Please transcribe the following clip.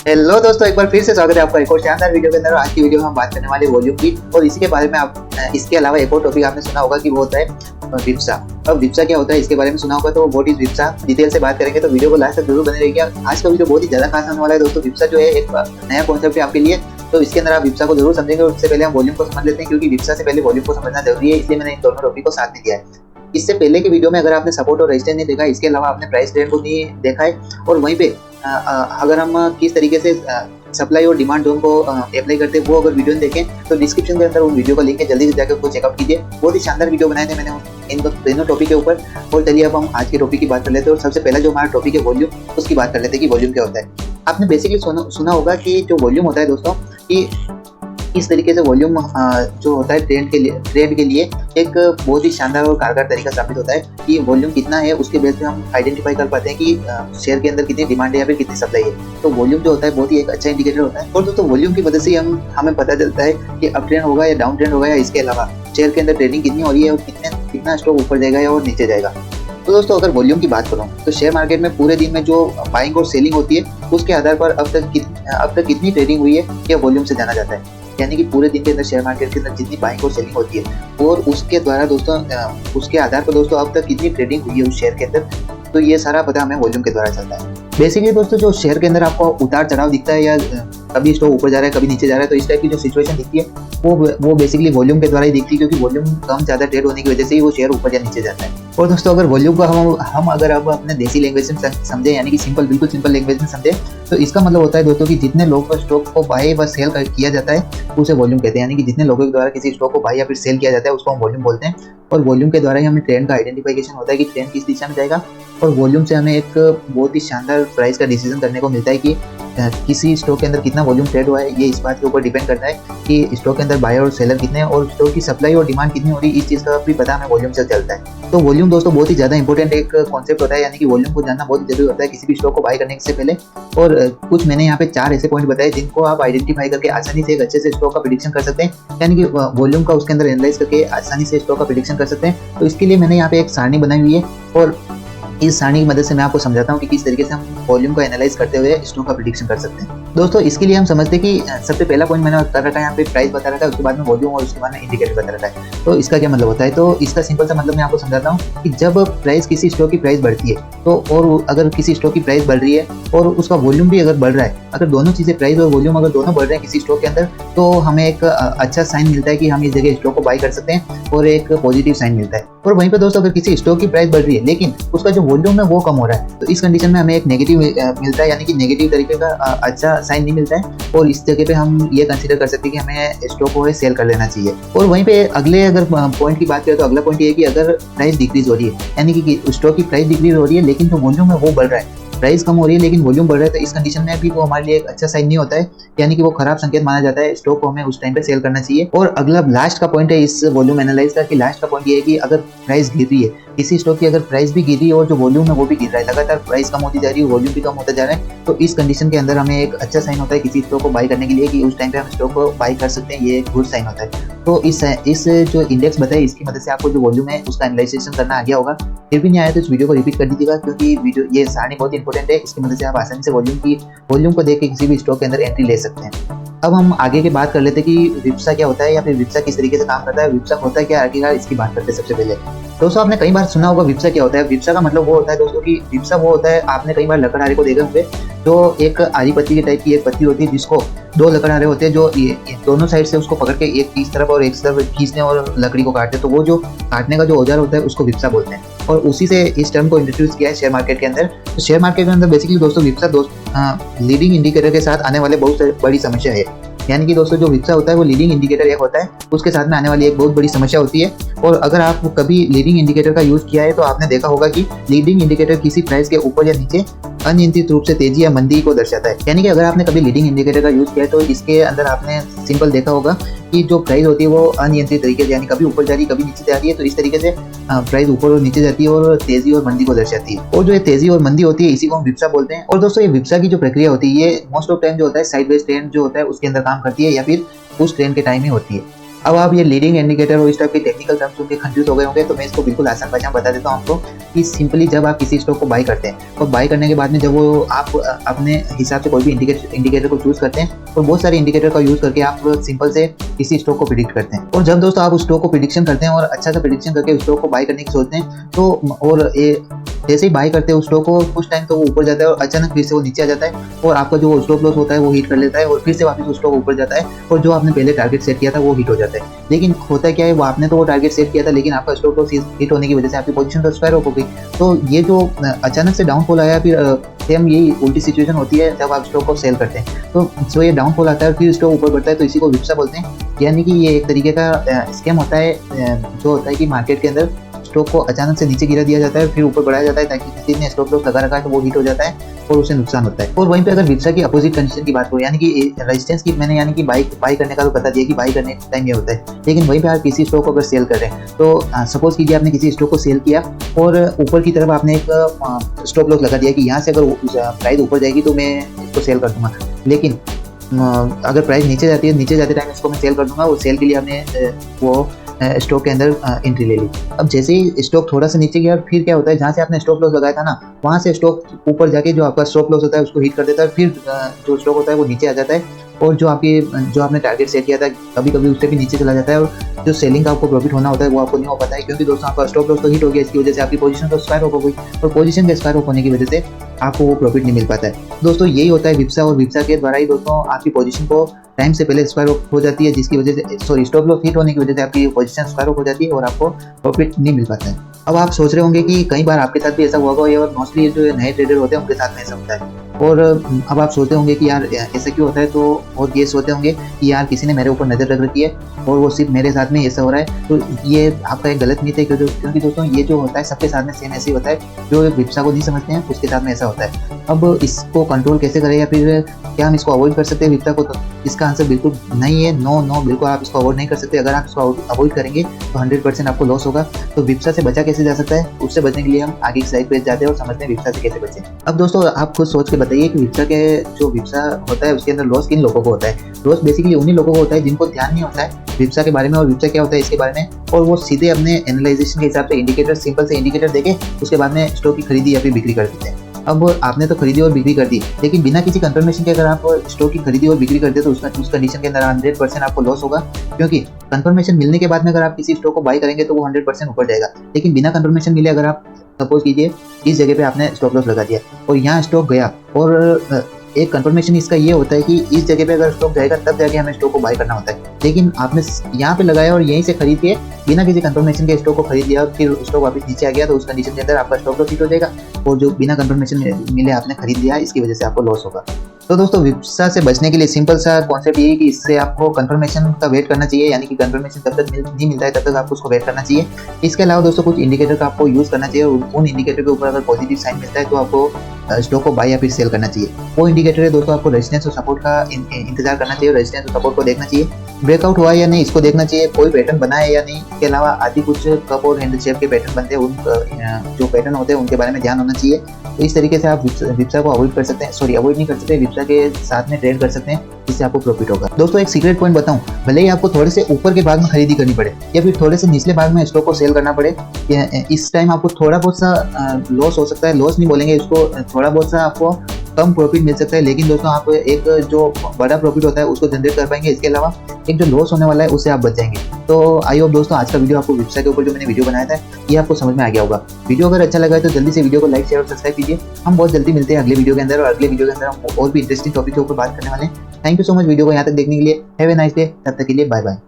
Hello दोस्तों, एक बार फिर से स्वागत है आपका एक और शानदार वीडियो के अंदर। आज की वीडियो में हम बात करने वाले वॉल्यूम की और इसी के बारे में आप इसके अलावा एक और टॉपिक आपने सुना होगा कि वो होता है विप्सा। अब विप्सा क्या होता है इसके बारे में सुना होगा, तो व्हाट इज विप्सा डिटेल से बात करेंगे, तो वीडियो को लास्ट तक जरूर बने रहिएगा। आज का वीडियो बहुत ही ज्यादा खास होने वाला है दोस्तों। विप्सा जो है एक नया कॉन्सेप्ट है आपके लिए, तो इसके अंदर आप विप्सा को जरूर समझेंगे। और उससे पहले हम वॉल्यूम को समझ लेते हैं, क्योंकि विप्सा से पहले वॉल्यूम को समझना जरूरी है, इसलिए मैंने इन दोनों टॉपिक को साथ में दिया है। इससे पहले की वीडियो में अगर आपने सपोर्ट और रेजिस्टेंस नहीं देखा, इसके अलावा आपने प्राइस ट्रेंड को नहीं देखा है, और वहीं पे अगर हम किस तरीके से सप्लाई और डिमांड जोन को अप्लाई करते हैं वो अगर वीडियो देखें, तो डिस्क्रिप्शन के अंदर उन वीडियो का लिंक है, जल्दी से जाकर उसको चेकआउट कीजिए। बहुत ही शानदार वीडियो बनाए थे मैंने इन दोनों टॉपिक के ऊपर। और चलिए अब हम आज के टॉपिक की बात कर लेते हैं। और सबसे पहला जो हमारा टॉपिक है वॉल्यूम, उसकी बात कर लेते हैं कि वॉल्यूम क्या होता है। आपने बेसिकली सुना होगा कि जो वॉल्यूम होता है दोस्तों, कि इस तरीके से वॉल्यूम जो होता है ट्रेंड के लिए एक बहुत ही शानदार और कारगर तरीका साबित होता है कि वॉल्यूम कितना है, उसके बेस पे हम आइडेंटिफाई कर पाते हैं कि शेयर के अंदर कितनी डिमांड है या फिर कितनी सप्लाई है। तो वॉल्यूम जो होता है बहुत ही एक अच्छा इंडिकेटर होता है। और दोस्तों वॉल्यूम की वजह से हमें पता चलता है कि अप ट्रेंड होगा या डाउन ट्रेंड होगा, या इसके अलावा शेयर के अंदर ट्रेडिंग कितनी हो रही है और कितना स्टॉक ऊपर जाएगा या और नीचे जाएगा। तो दोस्तों अगर वॉल्यूम की बात करूं, तो शेयर मार्केट में पूरे दिन में जो बाइंग और सेलिंग होती है, उसके आधार पर अब तक कितनी ट्रेडिंग हुई है यह वॉल्यूम से जाना जाता है। यानी कि पूरे दिन के अंदर शेयर मार्केट के अंदर जितनी बाइंग और सेलिंग होती है, और उसके द्वारा दोस्तों उसके आधार पर दोस्तों अब तक कितनी ट्रेडिंग हुई है उस शेयर के अंदर, तो ये सारा पता हमें वॉल्यूम के द्वारा चलता है। बेसिकली दोस्तों जो शेयर के अंदर आपको उतार चढ़ाव दिखता है, या कभी स्टॉक ऊपर जा रहा है कभी नीचे जा रहा है, तो इस टाइप की जो सिचुएशन दिखती है वो बेसिकली वॉल्यूम के द्वारा ही दिखती है, क्योंकि वॉल्यूम कम ज़्यादा ट्रेड होने की वजह से ही वो शेयर ऊपर या नीचे जाता है। और दोस्तों अगर वॉल्यूम को हम अगर अब अपने देसी लैंग्वेज में समझे, यानी कि बिल्कुल सिंपल लैंग्वेज में समझे, तो इसका मतलब होता है दोस्तों कि जितने लोगों को स्टॉक को बाय व सेल किया जाता है उसे वॉल्यूम कहते हैं। यानी कि जितने लोगों के द्वारा किसी स्टॉक को बाय या फिर सेल किया जाता है उसको हम वॉल्यूम बोलते हैं। और वॉल्यूम के द्वारा ही हमें ट्रेंड का आइडेंटिफिकेशन होता है कि ट्रेंड किस दिशा में जाएगा, और वॉल्यूम से हमें एक बहुत ही शानदार प्राइस का डिसीजन करने को मिलता है कि किसी स्टॉक के अंदर कितना वॉल्यूम ट्रेड हुआ है। ये इस बात के ऊपर डिपेंड करता है कि स्टॉक के अंदर बायर और सेलर कितने हैं, और स्टॉक की सप्लाई और डिमांड कितनी हो रही है, इस चीज़ का भी पता हमें वॉल्यूम से चलता है। तो वॉल्यूम दोस्तों बहुत ही ज़्यादा इंपॉर्टेंट एक कॉन्सेप्ट होता है, यानी कि वॉल्यूम को जानना बहुत जरूरी होता है किसी भी स्टॉक को बाय करने से पहले। और कुछ मैंने यहाँ पे 4 ऐसे पॉइंट बताए जिनको आप आइडेंटिफाई करके आसानी से एक अच्छे से स्टॉक का प्रेडिक्शन कर सकते हैं, यानी कि वॉल्यूम का उसके अंदर एनालाइज करके आसानी से स्टॉक का प्रेडिक्शन कर सकते हैं। तो इसके लिए मैंने यहाँ पे एक सारणी बनाई हुई है, और इस सारणी की मदद से मैं आपको समझाता हूँ कि किस तरीके से हम वॉल्यूम को एनालाइज करते हुए स्टॉक का प्रेडिक्शन कर सकते हैं। दोस्तों इसके लिए हम समझते हैं कि सबसे पहला पॉइंट मैंने कर रखा है यहाँ पे प्राइस बता रखा है, उसके बाद में वॉल्यूम, और उसके बाद में इंडिकेटर बता रखा है। तो इसका क्या मतलब होता है, तो इसका सिंपल सा मतलब मैं आपको समझाता हूँ कि जब प्राइस किसी स्टॉक की प्राइस बढ़ती है, तो और अगर किसी स्टॉक की प्राइस बढ़ रही है और उसका वॉल्यूम भी अगर बढ़ रहा है, अगर दोनों चीज़ें प्राइस और वॉल्यूम अगर दोनों बढ़ रहे हैं किसी स्टॉक के अंदर, तो हमें एक अच्छा साइन मिलता है कि हम इस जगह स्टॉक को बाय कर सकते हैं, और एक पॉजिटिव साइन मिलता है। और वहीं पर दोस्तों अगर किसी स्टॉक की प्राइस बढ़ रही है लेकिन उसका जो वॉल्यूम है वो कम हो रहा है, तो इस कंडीशन में हमें एक नेगेटिव मिलता है, यानी कि नेगेटिव तरीके का अच्छा साइन नहीं मिलता है। और इस जगह पे हम ये कंसीडर कर सकते हैं कि हमें स्टॉक को सेल कर लेना चाहिए। और वहीं पे अगले अगर पॉइंट की बात करें, तो अगला पॉइंट ये है कि अगर प्राइस डिक्रीज हो रही है, यानी कि स्टॉक की प्राइस डिक्रीज हो रही है लेकिन जो वॉल्यूम है वो बढ़ रहा है, प्राइस कम हो रही है लेकिन वॉल्यूम बढ़ रहा है, तो इस कंडीशन में भी वो हमारे लिए एक अच्छा साइन नहीं होता है, यानी कि वो खराब संकेत माना जाता है। स्टॉक को हमें उस टाइम पे सेल करना चाहिए। और अगला लास्ट का पॉइंट है इस वॉल्यूम एनालाइज का, कि लास्ट का पॉइंट ये है कि अगर प्राइस गिर रही है, किसी स्टॉक की अगर प्राइस भी गिर रही है और जो वॉल्यूम है वो भी गिर रहा है, लगातार प्राइस कम होती जा रही है, वॉल्यूम भी कम होता जा रहा है, तो इस कंडीशन के अंदर हमें एक अच्छा साइन होता है किसी स्टॉक को बाय करने के लिए, कि उस टाइम पे हम स्टॉक को बाय कर सकते हैं, ये एक गुड साइन होता है। तो इस जो इंडेक्स बताए इसकी मदद से आपको जो वॉल्यूम है उसका एनालाइजेशन करना आ गया होगा। फिर भी नहीं आया तो इस वीडियो को रिपीट कर दीजिएगा, क्योंकि वीडियो ये सारणी बहुत इंपॉर्टेंट है। इसकी मदद से आप आसानी से वॉल्यूम को देख के किसी भी स्टॉक के अंदर एंट्री ले सकते हैं। अब हम आगे की बात कर लेते हैं कि विप्सा क्या होता है, या फिर विप्सा किस तरीके से काम करता है, विप्सा होता है क्या, आखिरकार इसकी बात करते हैं। सबसे पहले दोस्तों आपने कई बार सुना होगा विप्सा क्या होता है। विप्सा का मतलब वो होता है दोस्तों कि विप्सा वो होता है, आपने कई बार लकड़हारे को देखे होंगे, जो एक आरी पत्ती के टाइप की एक पत्ती होती है, जिसको 2 लकड़हारे होते हैं जो ये दोनों साइड से उसको पकड़ के एक इस तरफ और एक तरफ खींचने और लकड़ी को काटते हैं, तो वो जो काटने का जो औजार होता है उसको विप्सा बोलते हैं। और उसी से इस टर्म को इंट्रोड्यूस किया है शेयर मार्केट के अंदर। तो शेयर मार्केट के अंदर बेसिकली दोस्तों विप्सा लीडिंग इंडिकेटर के साथ आने वाले बहुत बड़ी समस्या है। यानी कि दोस्तों जो विप्सा होता है वो लीडिंग इंडिकेटर एक होता है, उसके साथ में आने वाली एक बहुत बड़ी समस्या होती है। और अगर आप कभी लीडिंग इंडिकेटर का यूज किया है तो आपने देखा होगा कि लीडिंग इंडिकेटर किसी प्राइस के ऊपर या नीचे अनियंत्रित रूप से तेजी या मंदी को दर्शाता है। यानी कि अगर आपने कभी लीडिंग इंडिकेटर का यूज किया है तो इसके अंदर आपने सिंपल देखा होगा कि जो प्राइस होती है वो अनियंत्रित तरीके से, यानी कभी ऊपर जा रही है कभी नीचे जा रही है, तो इस तरीके से प्राइस ऊपर और नीचे जाती है और तेजी और मंदी को दर्शाती है। और जो ये तेजी और मंदी होती है इसी को हम विप्सा बोलते हैं। और दोस्तों ये विप्सा की जो प्रक्रिया होती है ये मोस्ट ऑफ टाइम जो होता है साइडवेज ट्रेंड जो होता है उसके अंदर काम करती है, या फिर उस ट्रेंड के टाइम ही होती है। अब आप ये लीडिंग इंडिकेटर और इस टाइप के टेक्निकल टर्म्स सुन के कंफ्यूज हो गए होंगे, तो मैं इसको बिल्कुल आसान भाषा में बता देता हूँ आपको कि सिंपली जब आप किसी स्टॉक को बाई करते हैं और बाई करने के बाद में जब वो आप अपने हिसाब से कोई भी इंडिकेटर को चूज करते हैं और बहुत सारे इंडिकेटर का यूज करके आप सिंपल से किसी स्टॉक को प्रिडिक्ट करते हैं। और जब दोस्तों आप उस स्टॉक को प्रिडिक्शन करते हैं और अच्छा सा प्रिडिक्शन करके उस स्टॉक को बाई करने की सोचते हैं, तो और जैसे ही बाई करते हैं उस स्टॉक को कुछ टाइम तो वो ऊपर जाता है और अचानक फिर से वो नीचे आ जाता है और आपका जो स्टॉप लॉस होता है वो हिट कर लेता है और फिर से वापस उस स्टॉक ऊपर जाता है और जो आपने पहले टारगेट सेट किया था वो हिट हो जाता है। लेकिन होता क्या है, वो आपने तो वो टारगेट सेट किया था लेकिन आपका स्टॉप लॉस हिट होने की वजह से आपकी पोजीशन तो एक्सपायर हो गई। तो ये जो अचानक से डाउनफॉल आया, फिर सेम यही उल्टी सिचुएशन होती है जब आप स्टॉक को सेल करते हैं। तो जो ये डाउनफॉल आता है और फिर स्टॉक ऊपर बढ़ता है, तो इसी को विप्सा बोलते हैं। यानी कि ये एक तरीके का स्कैम होता है, जो होता है कि मार्केट के अंदर स्टॉक को अचानक से नीचे गिरा दिया जाता है, फिर ऊपर बढ़ाया जाता है ताकि किसी ने स्टॉप लॉस लगा रखा है तो वो हिट हो जाता है और उसे नुकसान होता है। और वहीं पे अगर विप्सा की अपोजिट कंडीशन की बात करो, यानी कि रेजिस्टेंस की, मैंने यानी कि बाई करने का तो बता दिया कि बाई करने के टाइम ये होता है, लेकिन वहीं पे आप किसी स्टॉक को अगर सेल कर रहे हैं, तो सपोज कीजिए आपने किसी स्टॉक को सेल किया और ऊपर की तरफ आपने एक स्टॉप लॉस लगा दिया कि यहाँ से अगर प्राइस ऊपर जाएगी तो मैं इसको सेल कर दूंगा, लेकिन अगर प्राइस नीचे जाती है, नीचे जाते टाइम इसको मैं सेल कर दूंगा। और सेल के लिए आपने वो स्टॉक के अंदर एंट्री ले ली। अब जैसे ही स्टॉक थोड़ा सा नीचे गया, फिर क्या होता है, जहाँ से आपने स्टॉप लॉस लगाया था ना, वहाँ से स्टॉक ऊपर जाके जो आपका स्टॉप लॉस होता है उसको हिट कर देता है, फिर जो स्टॉक होता है वो नीचे आ जाता है और जो आपने टारगेट सेट किया था कभी कभी उससे भी नीचे चला जाता है और जो सेलिंग का आपको प्रॉफिट होना होता है वो आपको नहीं हो पाता है, क्योंकि दोस्तों आपका स्टॉप लॉस तो हिट हो गया, इसकी वजह से आपकी पोजीशन तो एक्सपायर हो गई और पोजीशन के एक्सपायर होने की वजह से आपको वो प्रॉफिट नहीं मिल पाता है। दोस्तों यही होता है विप्सा, और विप्सा के द्वारा ही दोस्तों आपकी पोजीशन को टाइम से पहले एक्सपायर हो जाती है, जिसकी वजह से स्टॉप लॉस हिट होने की वजह से आपकी पोजीशन एक्सपायर हो जाती है और आपको प्रॉफिट नहीं मिल पाता है। अब आप सोच रहे होंगे कि कई बार आपके साथ भी ऐसा हुआ होगा, और मोस्टली जो नए ट्रेडर होते हैं उनके साथ में ऐसा होता है। और अब आप सोचते होंगे कि यार ऐसा क्यों होता है, तो और ये सोचते होंगे कि यार किसी ने मेरे ऊपर नज़र रख रखी है और वो सिर्फ मेरे साथ में ऐसा हो रहा है। तो ये आपका एक गलत मिथ है, क्योंकि दोस्तों ये जो होता है सबके साथ में सेम ऐसे ही होता है। जो विप्सा को नहीं समझते हैं उसके साथ में ऐसा होता है। अब इसको कंट्रोल कैसे करें, या फिर क्या हम इसको अवॉइड कर सकते हैं विप्सा को? तो इसका आंसर बिल्कुल नहीं है, नो बिल्कुल आप इसको अवॉइड नहीं कर सकते। अगर आप इसको अवॉइड करेंगे तो 100% आपको लॉस होगा। तो विप्सा से बचा कैसे जा सकता है, उससे बचने के लिए हम आगे की स्लाइड पे जाते हैं और समझते हैं विप्सा से कैसे बचें। अब दोस्तों आप खुद सोच के बताइए कि विप्सा होता है उसके अंदर लॉस किन लोगों को होता है। लॉस बेसिकली उन्हीं लोगों को होता है जिनको ध्यान नहीं होता है विप्सा के बारे में और विप्सा क्या होता है इसके बारे में, और वो सीधे अपने एनालाइजेशन के हिसाब से इंडिकेटर, सिंपल से इंडिकेटर देके उसके बाद में स्टॉक की खरीदी या फिर बिक्री कर देते हैं। अब आपने तो खरीदी और बिक्री कर दी, लेकिन बिना किसी कंफर्मेशन के अगर आप स्टॉक की खरीदी और बिक्री करते तो उस कंडीशन के अंदर 100% आपको लॉस होगा, क्योंकि कंफर्मेशन मिलने के बाद में अगर आप किसी स्टॉक को बाई करेंगे तो वो 100% ऊपर जाएगा। लेकिन बिना कंफर्मेशन मिले अगर आप सपोज कीजिए इस जगह पे आपने स्टॉप लॉस लगा दिया और यहाँ स्टॉक गया, और एक कंफर्मेशन इसका ये होता है कि इस जगह पे अगर स्टॉक जाएगा तब जाके हमें स्टॉक को बाय करना होता है। लेकिन आपने यहाँ पे लगाया और यहीं से खरीद के बिना किसी कंफर्मेशन के स्टॉक को खरीद लिया, फिर स्टॉक वापस नीचे आ गया, तो उस कंडीशन के अंदर आपका स्टॉक लॉस हिट हो जाएगा और जो बिना कंफर्मेशन मिले आपने खरीद लिया इसकी वजह से आपको लॉस होगा। तो दोस्तों विप्सा से बचने के लिए सिंपल सा कॉन्सेप्ट ये है कि इससे आपको कंफर्मेशन का वेट करना चाहिए, यानी कि कंफर्मेशन जब तक नहीं मिलता है तब तक आपको उसको वेट करना चाहिए। इसके अलावा दोस्तों कुछ इंडिकेटर का आपको यूज़ करना चाहिए, और उन इंडिकेटर के ऊपर अगर पॉजिटिव साइन मिलता है तो आपको स्टॉक को बाय या फिर सेल करना चाहिए। वो इंडिकेटर है दोस्तों, आपको रेजिस्टेंस और सपोर्ट का इंतजार करना चाहिए, रेजिस्टेंस और सपोर्ट को देखना चाहिए, ब्रेकआउट हुआ या नहीं इसको देखना चाहिए, कोई पैटर्न बना है या नहीं। इसके अलावा आदि कुछ कप और हैंडल शेप के पैटर्न बनते हैं, उन जो पैटर्न होते हैं उनके बारे में ध्यान होना चाहिए। तो इस तरीके से आप विप्सा को अवॉइड कर सकते हैं, अवॉइड नहीं कर सकते, विप्सा के साथ में ट्रेड कर सकते हैं, जिससे आपको प्रॉफिट होगा। दोस्तों एक सीक्रेट पॉइंट बताऊं, भले ही आपको थोड़े से ऊपर के भाग में खरीदी करनी पड़े या फिर थोड़े से निचले भाग में स्टॉक को सेल करना पड़े, इस टाइम आपको थोड़ा बहुत सा लॉस हो सकता है, लॉस नहीं बोलेंगे इसको, थोड़ा बहुत सा आपको कम प्रॉफिट मिल सकता है, लेकिन दोस्तों आप एक जो बड़ा प्रॉफिट होता है उसको जनरेट कर पाएंगे। इसके अलावा एक जो लॉस होने वाला है उससे आप बच जाएंगे। तो आई होप दोस्तों आज का वीडियो आपको विप्सा के ऊपर जो मैंने वीडियो बनाया था ये आपको समझ में आ गया होगा। वीडियो अगर अच्छा लगा है तो जल्दी से वीडियो को लाइक, शेयर और सब्सक्राइब कीजिए। हम बहुत जल्दी मिलते हैं अगले वीडियो के अंदर, और अगले वीडियो के अंदर हम और भी इंटरेस्टिंग टॉपिक के ऊपर बात करने वाले हैं। Thank you so much video को यहाँ तक देखने के लिए। Have a nice day. तब तक के लिए बाय बाय।